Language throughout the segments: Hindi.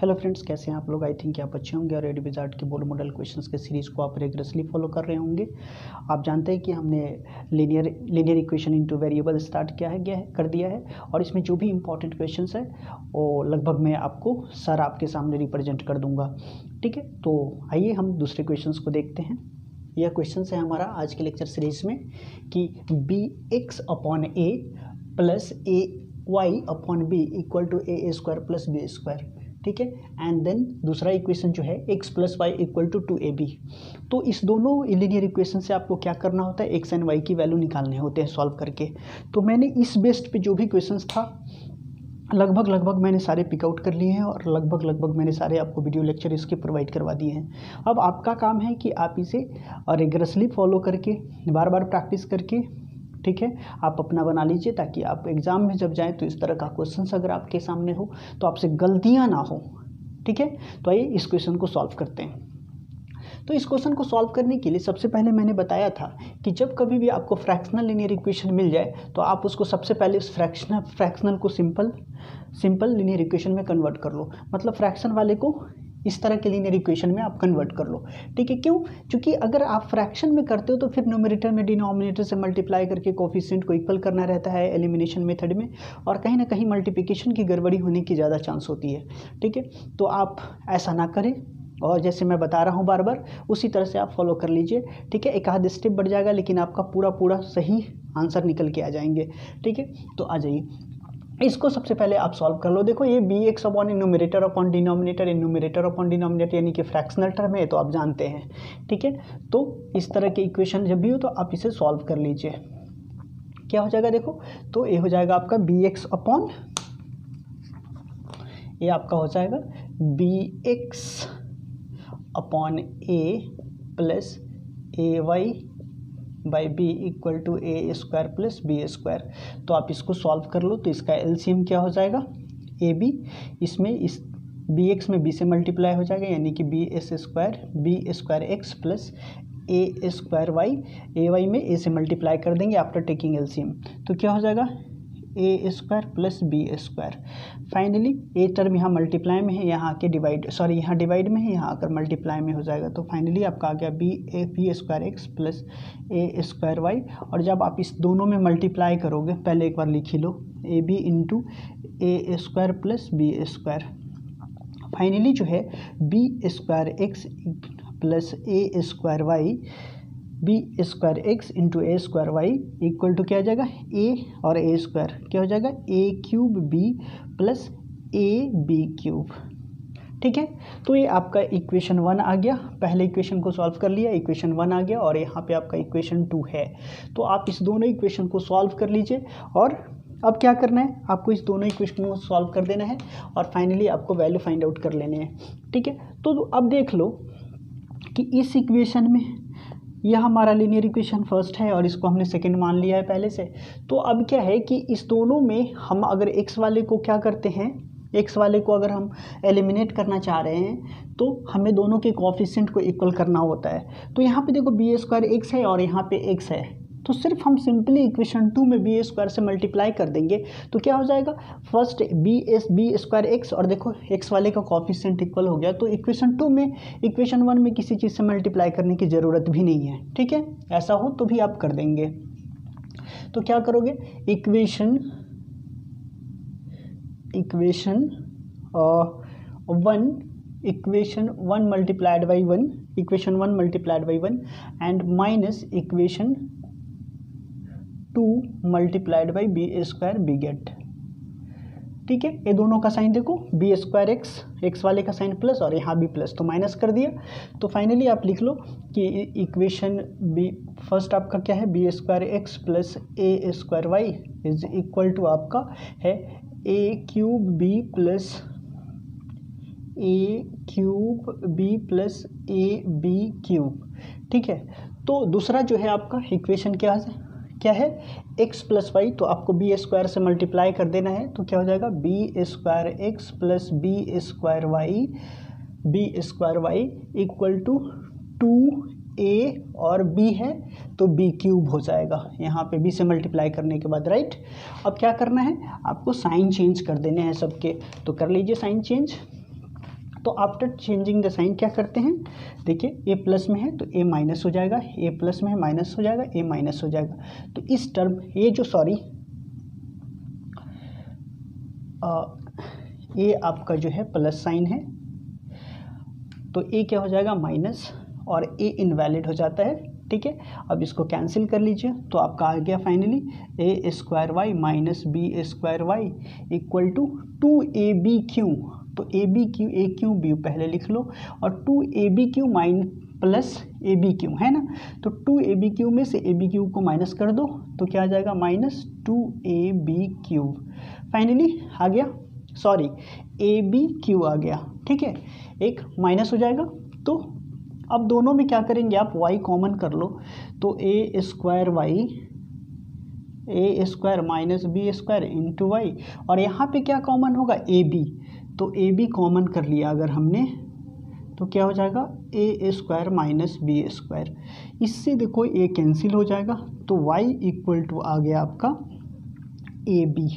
हेलो फ्रेंड्स, कैसे हैं आप लोग। आई थिंक आप अच्छे होंगे और एडी विजार्ड के बोर्ड मॉडल क्वेश्चंस के सीरीज़ को आप रेगुलरली फॉलो कर रहे होंगे। आप जानते हैं कि हमने linear equation into variable start कर दिया है और इसमें जो भी इंपॉर्टेंट क्वेश्चंस है वो लगभग मैं आपको आपके सामने रिप्रेजेंट कर दूंगा। ठीक है, तो आइए हम दूसरे क्वेश्चंस को देखते हैं। यह क्वेश्चन है हमारा आज के लेक्चर सीरीज में कि b x upon a plus a y upon b equal to a square plus B square. ठीक है, एंड देन दूसरा इक्वेशन जो है x plus y equal to 2ab। तो इस दोनों लीनियर इक्वेशन से आपको क्या करना होता है, x एंड y की वैल्यू निकालने होते हैं सॉल्व करके। तो मैंने इस बेस्ड पे जो भी क्वेश्चंस था लगभग मैंने सारे पिकआउट कर लिए हैं और लगभग मैंने सारे आपको वीडियो लेक्चर इसके प्रोवाइड करवा दिए हैं। अब आपका काम है कि आप इसे रेगुलरली फॉलो करके बार बार प्रैक्टिस करके, ठीक है, आप अपना बना लीजिए ताकि आप एग्ज़ाम में जब जाएं तो इस तरह का क्वेश्चन अगर आपके सामने हो तो आपसे गलतियां ना हो। ठीक है, तो आइए इस क्वेश्चन को सॉल्व करते हैं। तो इस क्वेश्चन को सॉल्व करने के लिए सबसे पहले मैंने बताया था कि जब कभी भी आपको फ्रैक्शनल लीनियर इक्वेशन मिल जाए तो आप उसको सबसे पहले उस फ्रैक्शनल को सिंपल लीनियर इक्वेशन में कन्वर्ट कर लो। मतलब फ्रैक्शन वाले को इस तरह के लीनियर इक्वेशन में आप कन्वर्ट कर लो। ठीक है, क्यों? क्योंकि अगर आप फ्रैक्शन में करते हो तो फिर न्यूमरेटर में डिनोमिनेटर से मल्टीप्लाई करके कोफिशिएंट को इक्वल करना रहता है एलिमिनेशन मेथड में, और कहीं ना कहीं मल्टीप्लिकेशन की गड़बड़ी होने की ज़्यादा चांस होती है। ठीक है, तो आप ऐसा ना करें और जैसे मैं बता रहा हूँ बार बार उसी तरह से आप फॉलो कर लीजिए। ठीक है, एक आध स्टेप बढ़ जाएगा लेकिन आपका पूरा सही आंसर निकल के आ जाएंगे। ठीक है, तो आ जाइए इसको सबसे पहले आप सॉल्व कर लो। देखो ये b x upon numerator upon denominator यानी कि फ्रैक्शनल टर्म है, तो आप जानते हैं। ठीक है, तो इस तरह के इक्वेशन जब भी हो तो आप इसे सॉल्व कर लीजिए। क्या हो जाएगा देखो, तो ये हो जाएगा आपका बी एक्स अपॉन, ये आपका हो जाएगा b x upon a plus a y by b equal to a square plus B square. तो आप इसको सॉल्व कर लो। तो इसका एलसीएम क्या हो जाएगा, ए बी, इसमें इस बी एक्स में बी से मल्टीप्लाई हो जाएगा यानी कि B square x plus A square Y, A Y में ए से मल्टीप्लाई कर देंगे आफ्टर टेकिंग एलसीएम। तो क्या हो जाएगा A square plus B square. Finally A term यहाँ मल्टीप्लाई में है, यहाँ आके यहाँ डिवाइड में है, यहाँ आकर मल्टीप्लाई में हो जाएगा। तो फाइनली आपका आ गया B square x plus A square Y. और जब आप इस दोनों में मल्टीप्लाई करोगे, पहले एक बार लिख ही लो, A B into A square plus B square. Finally जो है B square x plus A square Y, B square X into A square Y equal to क्या हो जाएगा, ए और ए स्क्वायर क्या हो जाएगा, A cube B plus A B cube. ठीक है, तो ये आपका इक्वेशन 1 आ गया। पहले इक्वेशन को सॉल्व कर लिया, इक्वेशन 1 आ गया और यहाँ पे आपका इक्वेशन 2 है। तो आप इस दोनों इक्वेशन को सॉल्व कर लीजिए और अब क्या करना है, आपको इस दोनों इक्वेशन को सॉल्व कर देना है और फाइनली आपको वैल्यू फाइंड आउट कर लेने हैं। ठीक है, तो अब देख लो कि इस इक्वेशन में यह हमारा लीनियर इक्वेशन फर्स्ट है और इसको हमने सेकंड मान लिया है पहले से। तो अब क्या है कि इस दोनों में हम अगर एक्स वाले को क्या करते हैं, एक्स वाले को अगर हम एलिमिनेट करना चाह रहे हैं तो हमें दोनों के कोफिशिएंट को इक्वल करना होता है। तो यहाँ पे देखो बी स्क्वायर एक्स है और यहाँ पे एक्स है, तो सिर्फ हम सिंपली इक्वेशन 2 में बी स्क्वायर से मल्टीप्लाई कर देंगे तो क्या हो जाएगा, फर्स्ट बी स्क्वायर एक्स और देखो एक्स वाले का कोफिशिएंट इक्वल हो गया। तो इक्वेशन 2 में इक्वेशन 1 में किसी चीज़ से मल्टीप्लाई करने की ज़रूरत भी नहीं है। ठीक है, ऐसा हो तो भी आप कर देंगे। तो क्या करोगे, equation 1 multiplied by 1 and minus equation 2 multiplied by b square we get. ठीक है, ये दोनों का साइन देखो, बी स्क्वायर एक्स वाले का साइन प्लस और यहाँ भी प्लस, तो माइनस कर दिया। तो फाइनली आप लिख लो कि इक्वेशन बी फर्स्ट आपका क्या है, B square x plus A square Y is equal to आपका है A cube B plus A B cube. ठीक है, तो दूसरा जो है आपका इक्वेशन क्या है x प्लस वाई, तो आपको बी स्क्वायर से मल्टीप्लाई कर देना है। तो क्या हो जाएगा, b square x plus B square Y equal to 2a और b है तो b क्यूब हो जाएगा, यहाँ पे b से मल्टीप्लाई करने के बाद, राइट। अब क्या करना है, आपको साइन चेंज कर देने हैं सबके, तो कर लीजिए साइन चेंज। तो आफ्टर चेंजिंग द साइन क्या करते हैं, देखिए ए प्लस में है तो ए माइनस हो जाएगा, ए प्लस में है माइनस हो जाएगा, ए माइनस हो जाएगा। तो इस टर्म ये जो ये आपका जो है प्लस साइन है, तो ए क्या हो जाएगा माइनस, और ए इनवैलिड हो जाता है। ठीक है, अब इसको कैंसिल कर लीजिए तो आपका आ गया finally A square Y minus B square Y equal to 2ab Q. तो A B Q, A Q B पहले लिख लो, और 2ab Q minus plus A B Q है ना, तो 2ab क्यू में से ए बी क्यू को माइनस कर दो तो क्या आ जाएगा माइनस 2ab क्यू। फाइनली आ गया, सॉरी ए बी क्यू आ गया। ठीक है, एक माइनस हो जाएगा। तो अब दोनों में क्या करेंगे आप, y कॉमन कर लो, तो A square Y, A square minus B square into Y, और यहाँ पे क्या कॉमन होगा ए बी, तो ए बी कॉमन कर लिया अगर हमने तो क्या हो जाएगा A square minus B square. इससे देखो ए कैंसिल हो जाएगा तो y इक्वल टू आ गया आपका ए बी।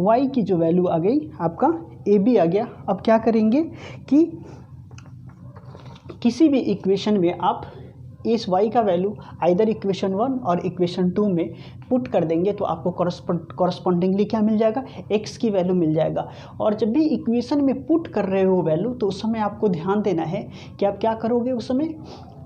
y की जो वैल्यू आ गई आपका ए बी आ गया। अब क्या करेंगे कि किसी भी इक्वेशन में आप इस y का वैल्यू आइदर इक्वेशन 1 और इक्वेशन 2 में पुट कर देंगे तो आपको कॉरस्पॉन्डिंगली क्या मिल जाएगा, x की वैल्यू मिल जाएगा। और जब भी इक्वेशन में पुट कर रहे हो वैल्यू तो उस समय आपको ध्यान देना है कि आप क्या करोगे, उस समय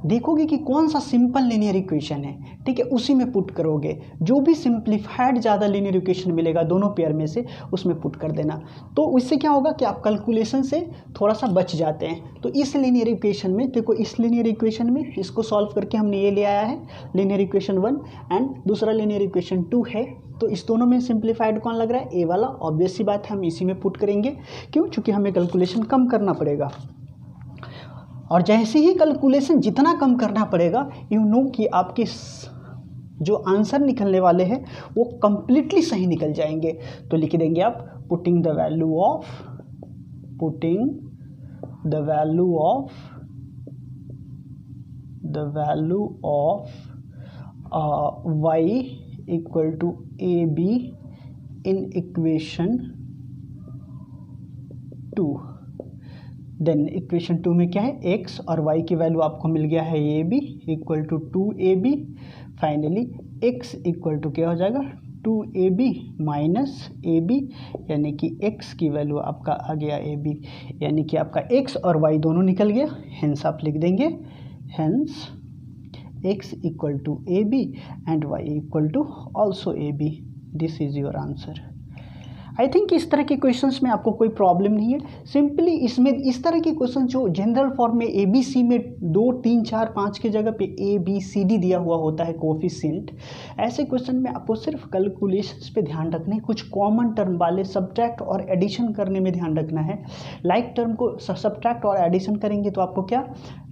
देखोगे कि कौन सा सिंपल लीनियर इक्वेशन है, ठीक है, उसी में पुट करोगे। जो भी सिंप्लीफाइड ज़्यादा लीनियर इक्वेशन मिलेगा दोनों पेयर में से उसमें पुट कर देना। तो इससे क्या होगा कि आप कैलकुलेशन से थोड़ा सा बच जाते हैं। तो इस लीनियर इक्वेशन में देखो, इस लीनियर इक्वेशन में इसको सॉल्व करके हमने ये ले आया है लीनियर इक्वेशन 1 एंड दूसरा लीनियर इक्वेशन 2 है। तो इस दोनों में सिंप्लीफाइड कौन लग रहा है, ए वाला। ऑब्वियस सी बात है हम इसी में पुट करेंगे, क्यों, चूँकि हमें कैलकुलेशन कम करना पड़ेगा। और जैसे ही कैलकुलेशन जितना कम करना पड़ेगा यू नो कि आपके जो आंसर निकलने वाले हैं वो कंप्लीटली सही निकल जाएंगे। तो लिख देंगे आप putting the value of y equal to a b in equation 2। Then equation 2 में क्या है, x और y की वैल्यू आपको मिल गया है a b equal to 2ab। Finally x equal to क्या हो जाएगा 2ab माइनस ए बी, यानी कि x की वैल्यू आपका आ गया ए बी, यानी कि आपका x और y दोनों निकल गया। हेंस आप लिख देंगे hence x equal to a b and y equal to also a b. This is your answer. I think इस तरह के क्वेश्चंस में आपको कोई प्रॉब्लम नहीं है। सिंपली इसमें इस तरह के क्वेश्चन जो जनरल फॉर्म में ए बी सी में 2 3 4 5 की जगह पे ए बी सी डी दिया हुआ होता है कोफिशिएंट, ऐसे क्वेश्चन में आपको सिर्फ कैलकुलेशंस पे ध्यान रखना है। कुछ कॉमन टर्म वाले सब्ट्रैक्ट और एडिशन करने में ध्यान रखना है। लाइक टर्म को सब्ट्रैक्ट और एडिशन करेंगे तो आपको क्या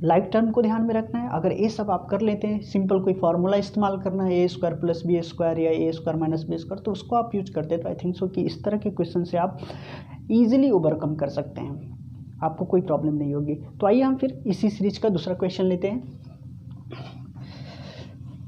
लाइक टर्म को ध्यान में रखना है। अगर ये सब आप कर लेते हैं, सिंपल कोई फार्मूला इस्तेमाल करना है ए स्क्वायर प्लस बी स्क्वायर या ए स्क्वायर माइनस बी स्क्वायर, तो उसको आप यूज करते हैं तो आई थिंक सो कि इस तरह के क्वेश्चन से आप इजीली ओवरकम कर सकते हैं, आपको कोई प्रॉब्लम नहीं होगी। तो आइए हम फिर इसी सीरीज का दूसरा क्वेश्चन लेते हैं।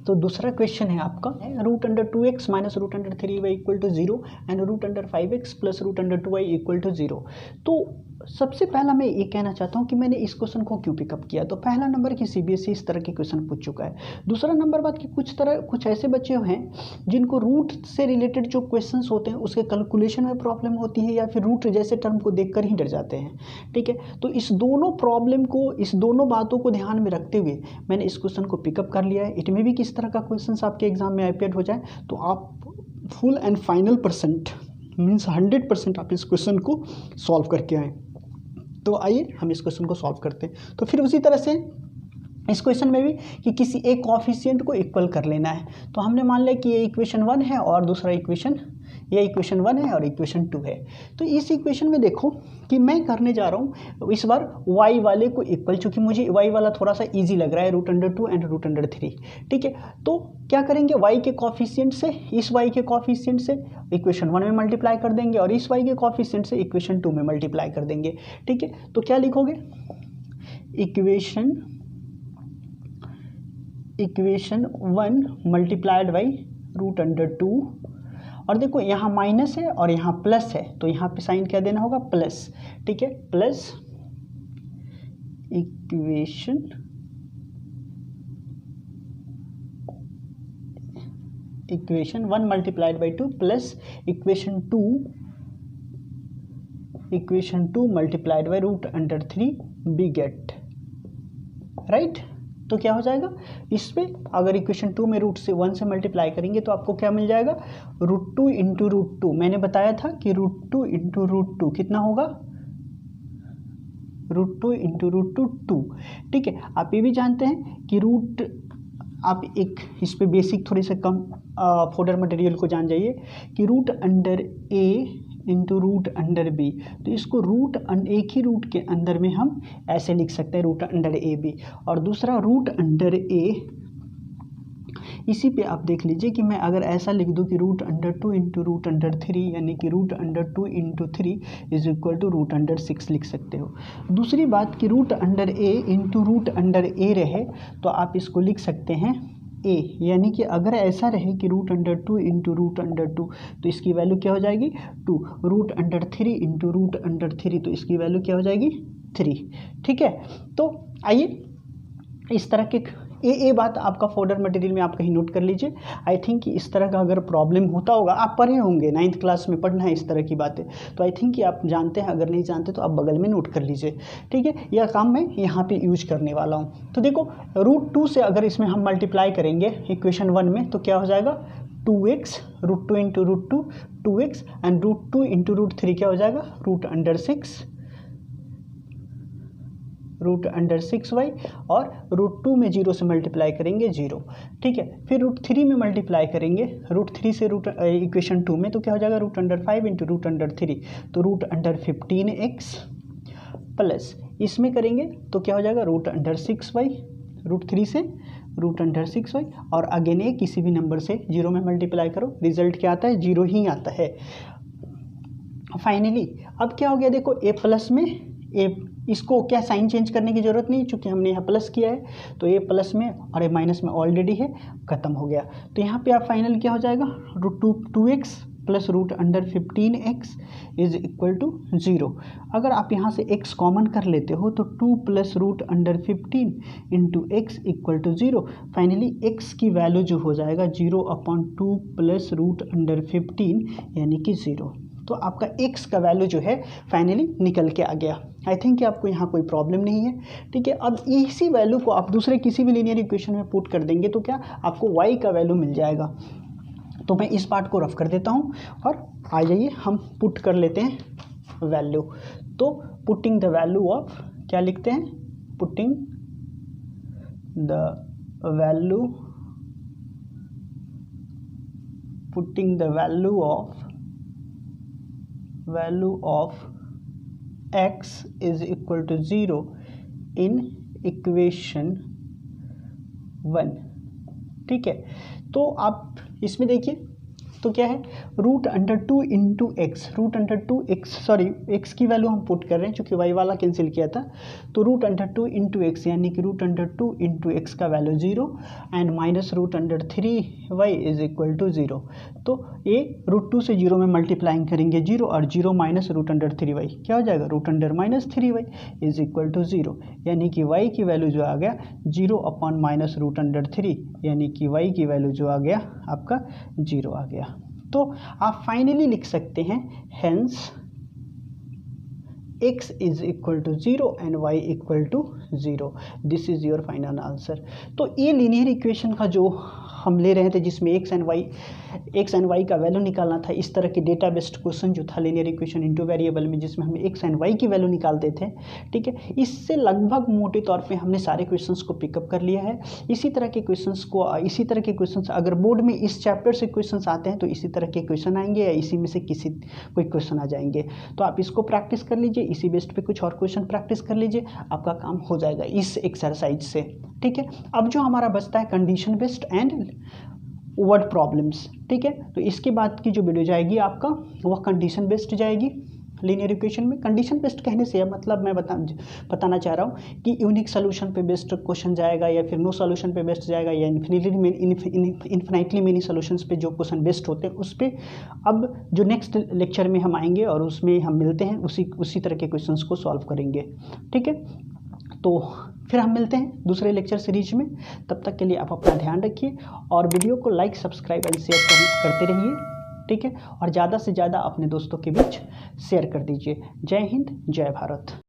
तो दूसरा क्वेश्चन है आपका √2x minus √3y equal to 0 and √5x plus √2y equal to 0। तो सबसे पहला मैं ये कहना चाहता हूँ कि मैंने इस क्वेश्चन को क्यों पिकअप किया। तो पहला नंबर कि सीबीएसई इस तरह के क्वेश्चन पूछ चुका है। दूसरा नंबर बात कि कुछ ऐसे बच्चे हैं जिनको रूट से रिलेटेड जो क्वेश्चंस होते हैं उसके कैलकुलेशन में प्रॉब्लम होती है या फिर रूट जैसे टर्म को देखकर ही डर जाते हैं, ठीक है। तो इस दोनों प्रॉब्लम को, इस दोनों बातों को ध्यान में रखते हुए मैंने इस क्वेश्चन को पिकअप कर लिया है। इट में भी किस तरह का क्वेश्चंस आपके एग्जाम में अपियर हो जाए तो आप full and final percent means 100% आप इस क्वेश्चन को सॉल्व करके आएँ। तो आइए हम इस क्वेश्चन को सॉल्व करते हैं। तो फिर उसी तरह से इस क्वेश्चन में भी कि किसी एक कोएफिशिएंट को इक्वल कर लेना है। तो हमने मान लिया कि ये इक्वेशन 1 है और दूसरा इक्वेशन, ये इक्वेशन 1 है और इक्वेशन 2 है। तो इस इक्वेशन में देखो कि मैं करने जा रहा हूँ इस बार y वाले को इक्वल, चूँकि मुझे y वाला थोड़ा सा इजी लग रहा है √2 एंड √3, ठीक है। तो क्या करेंगे, y के कोएफिशिएंट से इस y के कोएफिशिएंट से इक्वेशन 1 में मल्टीप्लाई कर देंगे और इस y के कोएफिशिएंट से इक्वेशन 2 में मल्टीप्लाई कर देंगे, ठीक है। तो क्या लिखोगे, इक्वेशन 1 मल्टीप्लाइड बाई √2 और देखो यहाँ माइनस है और यहाँ प्लस है, तो यहाँ पे साइन क्या देना होगा, प्लस। ठीक है, plus equation 1 multiplied by 2 plus equation 2 multiplied by √3 we get, right. तो क्या हो जाएगा, इसमें अगर इक्वेशन 2 में √1 से मल्टीप्लाई करेंगे तो आपको क्या मिल जाएगा, √2 इंटू √2। मैंने बताया था कि √2 इंटू √2 कितना होगा, √2 इंटू √2 2। ठीक है, आप ये भी जानते हैं कि आप एक इस पे बेसिक थोड़ी सा कम फोल्डर मटेरियल को जान जाइए कि √A इंटू √B, तो इसको एक ही रूट के अंदर में हम ऐसे लिख सकते हैं √AB, और दूसरा √A, इसी पे आप देख लीजिए कि मैं अगर ऐसा लिख दूं कि √2 इंटू √3 यानी कि √2 इंटू 3 इज इक्वल टू √6 लिख सकते हो। दूसरी बात कि √A इंटू √A रहे तो आप इसको लिख सकते हैं a, यानी कि अगर ऐसा रहे कि √2 इंटू √2 तो इसकी वैल्यू क्या हो जाएगी 2, √3 इंटू √3 तो इसकी वैल्यू क्या हो जाएगी 3। ठीक है, तो आइए इस तरह के ये बात आपका फोल्डर मटेरियल में आप कहीं नोट कर लीजिए। आई थिंक कि इस तरह का अगर प्रॉब्लम होता होगा, आप पढ़े होंगे 9th क्लास में पढ़ना है इस तरह की बातें, तो आई थिंक कि आप जानते हैं, अगर नहीं जानते तो आप बगल में नोट कर लीजिए। ठीक है, यह काम मैं यहाँ पे यूज करने वाला हूँ। तो देखो √2 से अगर इसमें हम मल्टीप्लाई करेंगे इक्वेशन 1 में तो क्या हो जाएगा 2x, √2 into √2 2x, and √2 into √3 क्या हो जाएगा √6y, और √2 में 0 से मल्टीप्लाई करेंगे 0। ठीक है, फिर √3 में मल्टीप्लाई करेंगे √3 से इक्वेशन 2 में तो क्या हो जाएगा √5 इंटू √3 तो √15x, प्लस इसमें करेंगे तो क्या हो जाएगा √6y, √3 से √6y, और अगेन ये किसी भी नंबर से 0 में मल्टीप्लाई करो, रिजल्ट क्या आता है 0 ही आता है। फाइनली अब क्या हो गया, देखो a प्लस में इसको क्या साइन चेंज करने की ज़रूरत नहीं, चूँकि हमने यहाँ प्लस किया है तो ये प्लस में और ये माइनस में ऑलरेडी है, ख़त्म हो गया। तो यहाँ पे आप फाइनल क्या हो जाएगा √2x plus √15x is equal to 0। अगर आप यहाँ से x कॉमन कर लेते हो तो 2 plus √15 into x equal to 0। Finally x की वैल्यू जो हो जाएगा 0/2 प्लस √15 यानी कि 0। तो आपका x का वैल्यू जो है फाइनली निकल के आ गया। आई थिंक कि आपको यहाँ कोई प्रॉब्लम नहीं है। ठीक है, अब इसी वैल्यू को आप दूसरे किसी भी लीनियर इक्वेशन में पुट कर देंगे तो क्या आपको y का वैल्यू मिल जाएगा। तो मैं इस पार्ट को रफ कर देता हूँ और आ जाइए हम पुट कर लेते हैं वैल्यू। तो पुटिंग द वैल्यू ऑफ, क्या लिखते हैं, putting the value of x is equal to 0 in equation 1। ठीक है, तो आप इसमें देखिए तो क्या है √2 इंटू एक्स, एक्स की वैल्यू हम पुट कर रहे हैं चूँकि y वाला कैंसिल किया था, तो √2 इंटू एक्स यानी कि √2 इंटू एक्स का value 0 and minus √3y is equal to 0। तो ये √2 से 0 में मल्टीप्लाइंग करेंगे 0 और 0 माइनस √3y क्या हो जाएगा √3y इज इक्वल टू 0, यानी कि y की वैल्यू जो आ गया 0/-√3 यानी कि y की वैल्यू जो आ गया आपका 0 आ गया। तो आप फाइनली लिख सकते हैं hence x is equal to 0 and y equal to 0, this is your final answer. तो ये लीनियर इक्वेशन का जो हम ले रहे थे जिसमें x एंड y का वैल्यू निकालना था, इस तरह के डेटा बेस्ड क्वेश्चन जो था लीनियर इक्वेशन इनटू वेरिएबल में जिसमें हम x एंड y की वैल्यू निकालते थे। ठीक है, इससे लगभग मोटे तौर पे हमने सारे क्वेश्चंस को पिकअप कर लिया है। इसी तरह के क्वेश्चंस अगर बोर्ड में इस चैप्टर से क्वेश्चंस आते हैं तो इसी तरह के क्वेश्चन आएंगे या इसी में से कोई क्वेश्चन आ जाएंगे। तो आप इसको प्रैक्टिस कर लीजिए, इसी बेस्ड पे कुछ और क्वेश्चन प्रैक्टिस कर लीजिए, आपका काम हो जाएगा इस एक्सरसाइज से। ठीक है, अब जो हमारा बचता है condition based and word problems. ठीक है, तो इसके बाद की जो वीडियो जाएगी आपका वह कंडीशन बेस्ड जाएगी। लीनियर इक्वेशन में कंडीशन बेस्ड कहने से मतलब मैं बताना चाह रहा हूँ कि यूनिक सोल्यूशन पे बेस्ड क्वेश्चन जाएगा या फिर नो सोल्यूशन पे बेस्ड जाएगा या इन्फिनिटली मेनी सोल्यूशंस पे जो क्वेश्चन बेस्ड होते हैं उस पर अब जो नेक्स्ट लेक्चर में हम आएंगे और उसमें हम मिलते हैं उसी तरह के क्वेश्चंस को सॉल्व करेंगे। ठीक है, तो फिर हम मिलते हैं दूसरे लेक्चर सीरीज में। तब तक के लिए आप अपना ध्यान रखिए और वीडियो को लाइक, सब्सक्राइब एंड शेयर करते रहिए। ठीक है, और ज़्यादा से ज़्यादा अपने दोस्तों के बीच शेयर कर दीजिए। जय हिंद, जय भारत।